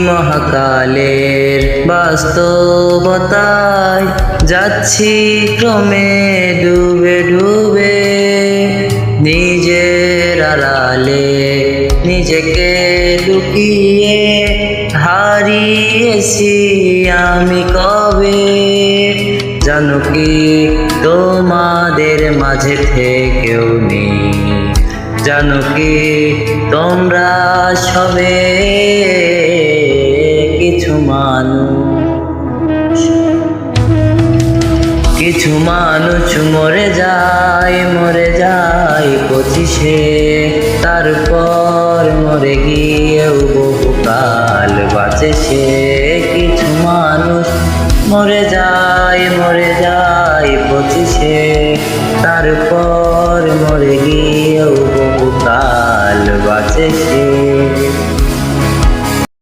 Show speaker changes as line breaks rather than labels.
মহাকালের বাস্তবতায় যাচ্ছি ক্রমে ডুবে ডুবে, নিজের আড়ালে নিজেকে লুকিয়ে হারিয়েছি আমি কবে। জানো কি তোমাদের মাঝে থেকেও নেই, জানো কি তোমরা সবে কিছু মানুষ মরে যায় 25-এ, তারপর মরে গিয়েও বহুকাল বাঁচে সে। কিছু মানুষ মরে যায় 25-এ, তারপর মরে গিয়েও বহুকাল বাঁচে সে।